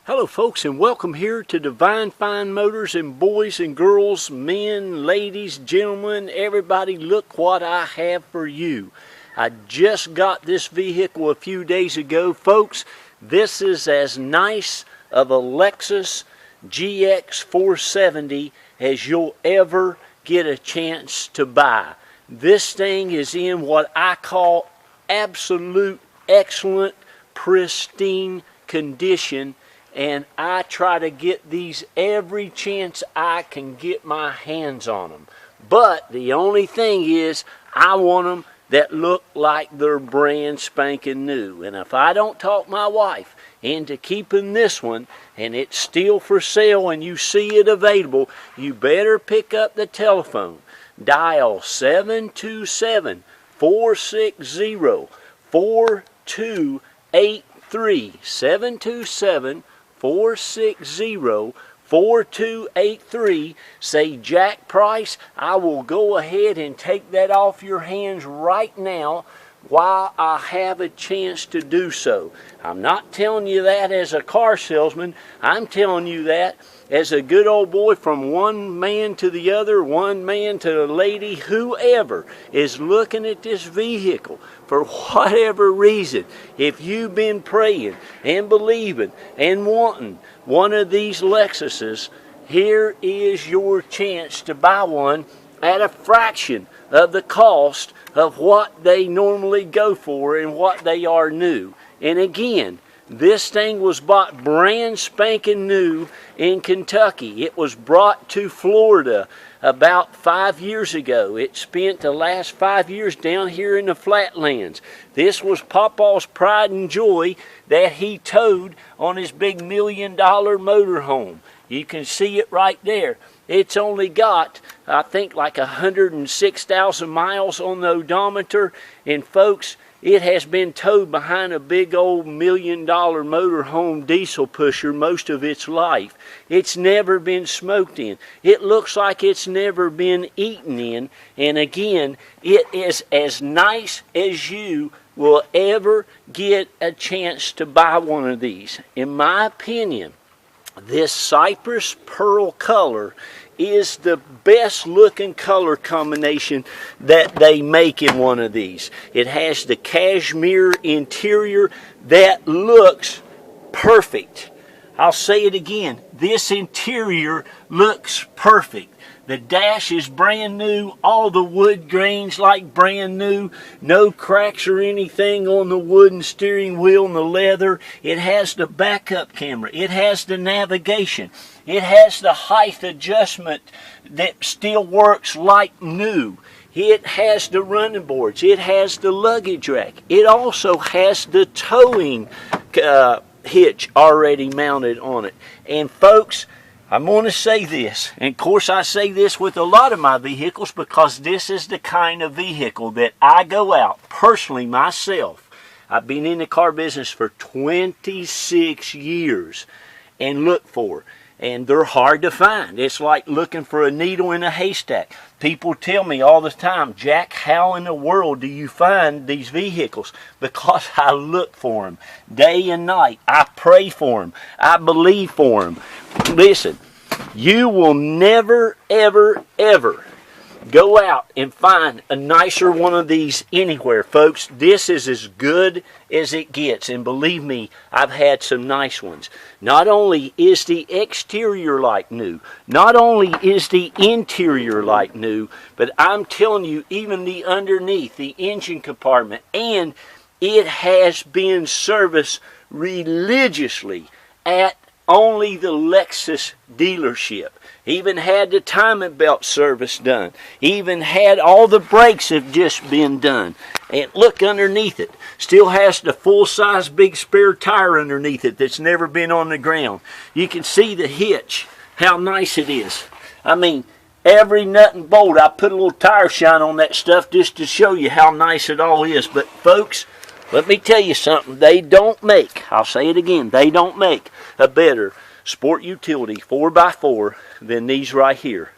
Hello folks, and welcome here to Divine Fine Motors. And boys and girls, men, ladies, gentlemen, everybody, look what I have for you. I just got this vehicle a few days ago. Folks, this is as nice of a Lexus GX 470 as you'll ever get a chance to buy. This thing is in what I call absolute excellent, pristine condition. And I try to get these every chance I can get my hands on them. But the only thing is, I want them that look like they're brand spanking new. And if I don't talk my wife into keeping this one, and it's still for sale and you see it available, you better pick up the telephone. Dial 727-460-4283. 727-460-4283. Say, Jack Price, I will go ahead and take that off your hands right now while I have a chance to do so. I'm not telling you that as a car salesman. I'm telling you that as a good old boy, from one man to the other, one man to the lady, whoever is looking at this vehicle for whatever reason. If you've been praying and believing and wanting one of these Lexuses, here is your chance to buy one at a fraction of the cost of what they normally go for and what they are new. And again, this thing was bought brand spanking new in Kentucky. It was brought to Florida about 5 years ago. It spent the last 5 years down here in the flatlands. This was Papa's pride and joy that he towed on his big $1 million motorhome. You can see it right there. It's only got, I think, like 106,000 miles on the odometer. And folks, it has been towed behind a big old $1 million motorhome diesel pusher most of its life. It's never been smoked in. It looks like it's never been eaten in. And again, it is as nice as you will ever get a chance to buy one of these. In my opinion, this Cypress Pearl color is the best looking color combination that they make in one of these. It has the cashmere interior that looks perfect. I'll say it again. This interior looks perfect. The dash is brand new. All the wood grains like brand new. No cracks or anything on the wooden steering wheel and the leather. It has the backup camera. It has the navigation. It has the height adjustment that still works like new. It has the running boards. It has the luggage rack. It also has the towing hitch already mounted on it. And folks, I'm going to say this, and of course I say this with a lot of my vehicles because this is the kind of vehicle that I go out personally myself. I've been in the car business for 26 years and look for. And they're hard to find. It's like looking for a needle in a haystack. People tell me all the time, Jack, how in the world do you find these vehicles? Because I look for them day and night. I pray for them. I believe for them. Listen, you will never, ever, ever go out and find a nicer one of these anywhere, folks. This is as good as it gets. And believe me, I've had some nice ones. Not only is the exterior like new, not only is the interior like new, but I'm telling you, even the underneath, the engine compartment, and it has been serviced religiously at only the Lexus dealership. Even had the timing belt service done. Even had all the brakes have just been done. And look underneath it. Still has the full-size big spare tire underneath it that's never been on the ground. You can see the hitch, how nice it is. I mean, every nut and bolt, I put a little tire shine on that stuff just to show you how nice it all is. But folks, let me tell you something. They don't make, I'll say it again, they don't make a better sport utility 4x4 than these right here.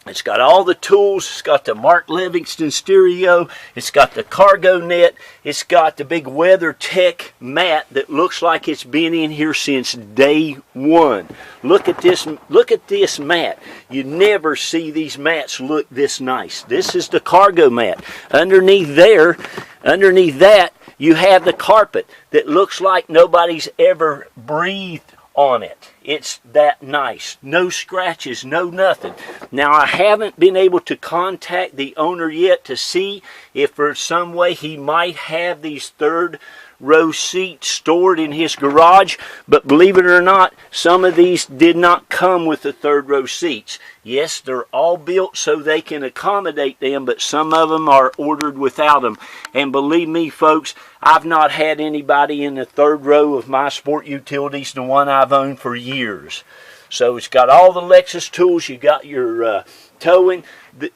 It's got all the tools. It's got the Mark Livingston stereo. It's got the cargo net. It's got the big WeatherTech mat that looks like it's been in here since day one. Look at this. Look at this mat. You never see these mats look this nice. This is the cargo mat. Underneath that, you have the carpet that looks like nobody's ever breathed on it. It's that nice. No scratches, no nothing. Now, I haven't been able to contact the owner yet to see if for some way he might have these third row seats stored in his garage, but believe it or not, some of these did not come with the third row seats. Yes, they're all built so they can accommodate them, but some of them are ordered without them. And believe me, folks, I've not had anybody in the third row of my sport utilities, the one I've owned for years. So it's got all the Lexus tools. You got your towing.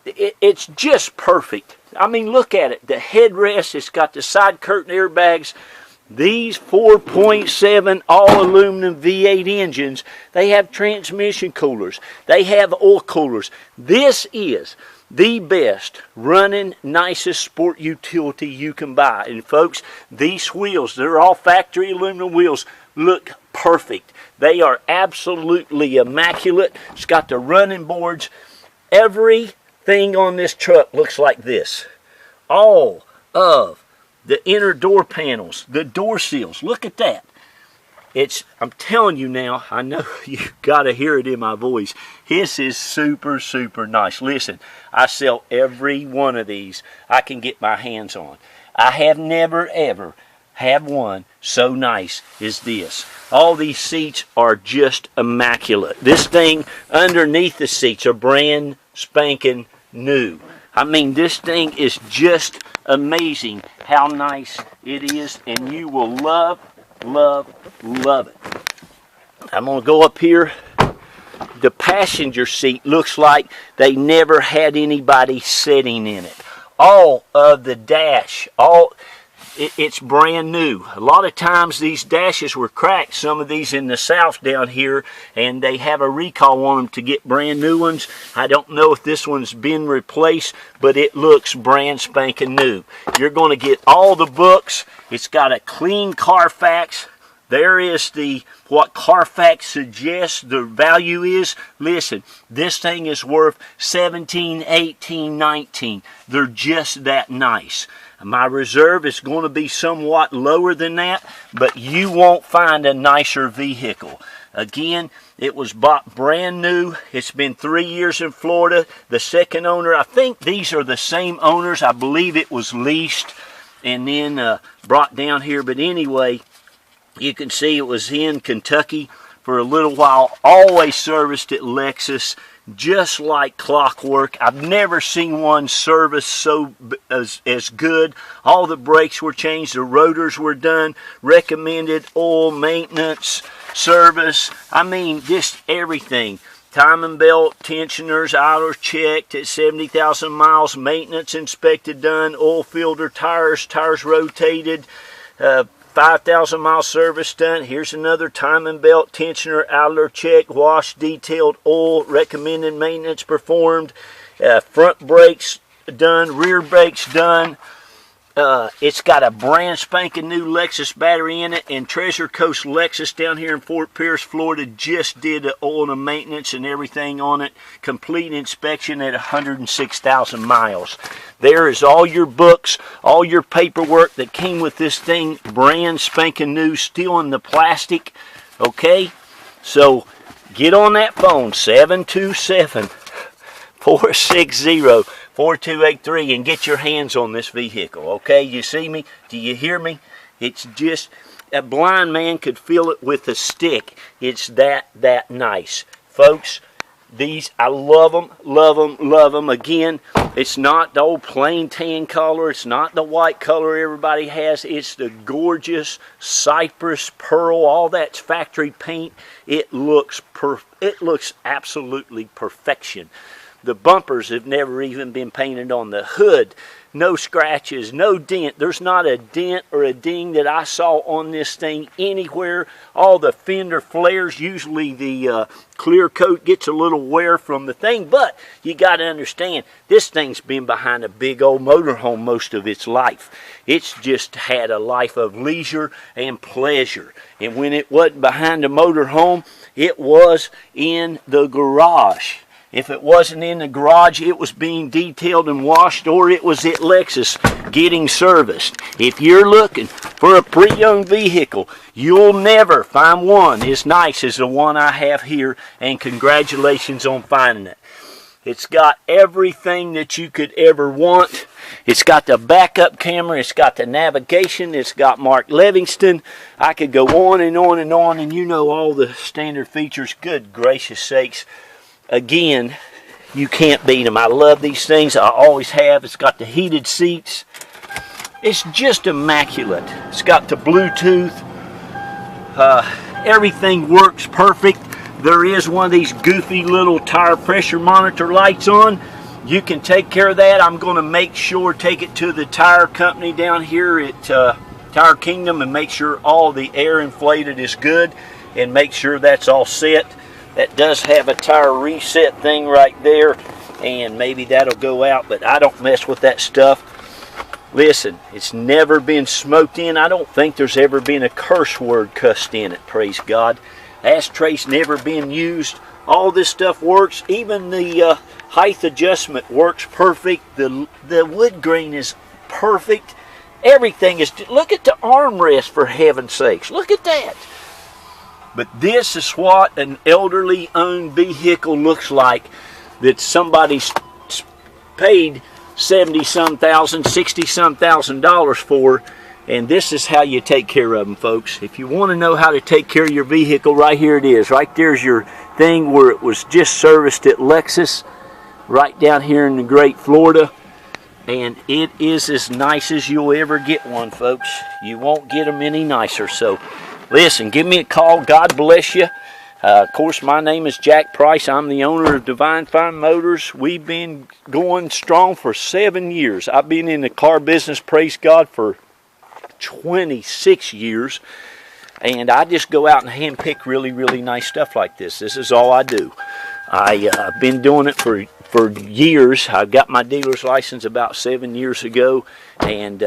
It's just perfect. I mean, look at it. The headrest, it's got the side curtain airbags. These 4.7 all-aluminum V8 engines, they have transmission coolers. They have oil coolers. This is the best running, nicest sport utility you can buy. And folks, these wheels, they're all factory aluminum wheels, look perfect. They are absolutely immaculate. It's got the running boards. Everything on this truck looks like this. All of the inner door panels, the door seals, look at that. I'm telling you now, I know you got to hear it in my voice. This is super, super nice. Listen, I sell every one of these I can get my hands on. I have never, ever had one so nice as this. All these seats are just immaculate. This thing underneath the seats are brand spanking new. I mean, this thing is just amazing how nice it is, and you will love, love, love it. I'm going to go up here. The passenger seat looks like they never had anybody sitting in it. All of the dash, it's brand new. A lot of times these dashes were cracked, some of these in the south down here, and they have a recall on them to get brand new ones. I don't know if this one's been replaced, but it looks brand spanking new. You're going to get all the books. It's got a clean Carfax. There is what Carfax suggests the value is. Listen, this thing is worth $17, $18, $19. They're just that nice. My reserve is going to be somewhat lower than that, but you won't find a nicer vehicle. Again, it was bought brand new. It's been 3 years in Florida. The second owner, I think these are the same owners. I believe it was leased and then brought down here. But anyway, you can see it was in Kentucky for a little while. Always serviced at Lexus, just like clockwork. I've never seen one service so as good. All the brakes were changed, the rotors were done, recommended oil, maintenance, service. I mean, just everything. Timing belt, tensioners, idlers checked at 70,000 miles, maintenance inspected, done, oil filter, tires rotated, 5,000 mile service done. Here's another timing belt, tensioner, idler check, wash, detailed oil, recommended maintenance performed, front brakes done, rear brakes done. It's got a brand spanking new Lexus battery in it, and Treasure Coast Lexus down here in Fort Pierce, Florida just did the oil and maintenance and everything on it. Complete inspection at 106,000 miles. There is all your books, all your paperwork that came with this thing, brand spanking new, still in the plastic. Okay, so get on that phone, 727-460-4283, and get your hands on this vehicle. Okay, you see me? Do you hear me? It's just, a blind man could feel it with a stick. It's that nice. Folks, these, I love them, love them, love them. Again, it's not the old plain tan color. It's not the white color everybody has. It's the gorgeous cypress pearl. All that's factory paint. It looks absolutely perfection. The bumpers have never even been painted on. The hood, no scratches, no dent. There's not a dent or a ding that I saw on this thing anywhere. All the fender flares, usually the clear coat gets a little wear from the thing, but you got to understand, this thing's been behind a big old motorhome most of its life. It's just had a life of leisure and pleasure. And when it wasn't behind a motorhome, it was in the garage. If it wasn't in the garage, it was being detailed and washed, or it was at Lexus getting serviced. If you're looking for a pre-owned vehicle, you'll never find one as nice as the one I have here, and congratulations on finding it. It's got everything that you could ever want. It's got the backup camera, it's got the navigation, it's got Mark Livingston. I could go on and on and on, and you know all the standard features. Good gracious sakes. Again, you can't beat them. I love these things. I always have. It's got the heated seats. It's just immaculate. It's got the Bluetooth. Everything works perfect. There is one of these goofy little tire pressure monitor lights on. You can take care of that. I'm going to make sure, take it to the tire company down here at Tire Kingdom and make sure all the air inflated is good and make sure that's all set. That does have a tire reset thing right there, and maybe that'll go out, but I don't mess with that stuff. Listen, it's never been smoked in. I don't think there's ever been a curse word cussed in it, praise God. Ashtray's never been used. All this stuff works. Even the height adjustment works perfect. The wood grain is perfect. Everything is, look at the armrest, for heaven's sakes. Look at that. But this is what an elderly owned vehicle looks like that somebody's paid 70-some thousand, 60-some thousand dollars for. And this is how you take care of them, folks. If you want to know how to take care of your vehicle, right here it is. Right there's your thing where it was just serviced at Lexus, right down here in the great Florida. And it is as nice as you'll ever get one, folks. You won't get them any nicer. So listen, give me a call. God bless you. Of course, my name is Jack Price. I'm the owner of Divine Fine Motors. We've been going strong for 7 years. I've been in the car business, praise God, for 26 years. And I just go out and handpick really, really nice stuff like this. This is all I do. I've been doing it for years. I got my dealer's license about 7 years ago, and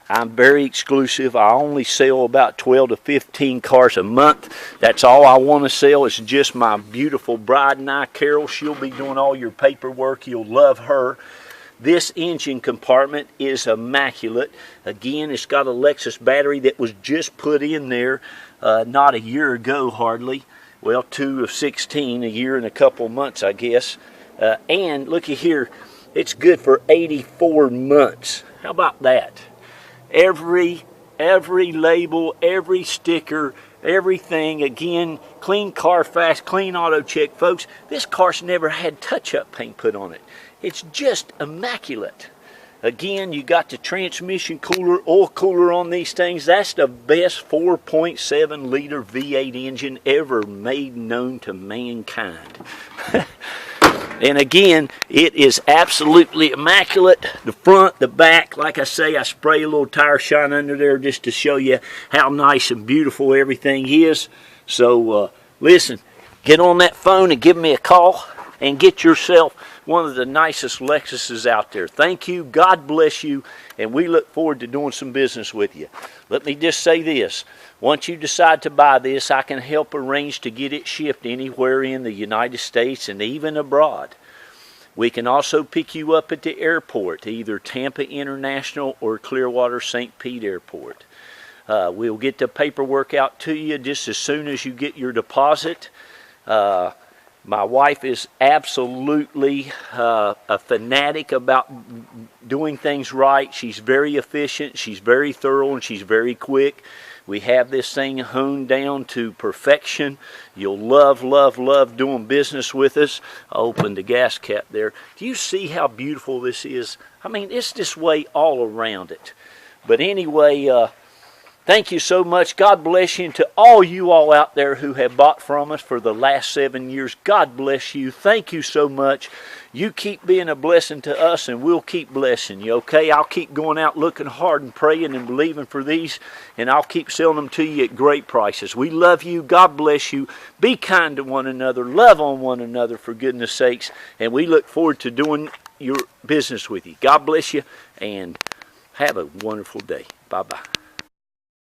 I'm very exclusive. I only sell about 12 to 15 cars a month. That's all I want to sell. It's just my beautiful bride and I, Carol. She'll be doing all your paperwork. You'll love her. This engine compartment is immaculate. Again, it's got a Lexus battery that was just put in there not a year ago hardly. Well, 2 of 16, a year and a couple months, I guess. And looky here, it's good for 84 months. How about that? Every label, every sticker, everything. Again, clean Carfax, clean auto check, folks. This car's never had touch-up paint put on it. It's just immaculate. Again, you got the transmission cooler, oil cooler on these things. That's the best 4.7 liter V8 engine ever made known to mankind. And again, it is absolutely immaculate. The front, the back, like I say, I spray a little tire shine under there just to show you how nice and beautiful everything is. So listen, get on that phone and give me a call and get yourself one of the nicest Lexuses out there. Thank you, God bless you, and we look forward to doing some business with you. Let me just say this. Once you decide to buy this, I can help arrange to get it shipped anywhere in the United States and even abroad. We can also pick you up at the airport, either Tampa International or Clearwater St. Pete Airport. We'll get the paperwork out to you just as soon as you get your deposit. My wife is absolutely a fanatic about doing things right. She's very efficient, she's very thorough, and she's very quick. We have this thing honed down to perfection. You'll love, love, love doing business with us. I opened the gas cap there. Do you see how beautiful this is? I mean, it's this way all around it. But anyway, thank you so much. God bless you. And to all you all out there who have bought from us for the last 7 years, God bless you. Thank you so much. You keep being a blessing to us, and we'll keep blessing you, okay? I'll keep going out looking hard and praying and believing for these, and I'll keep selling them to you at great prices. We love you. God bless you. Be kind to one another. Love on one another, for goodness sakes, and we look forward to doing your business with you. God bless you, and have a wonderful day. Bye-bye.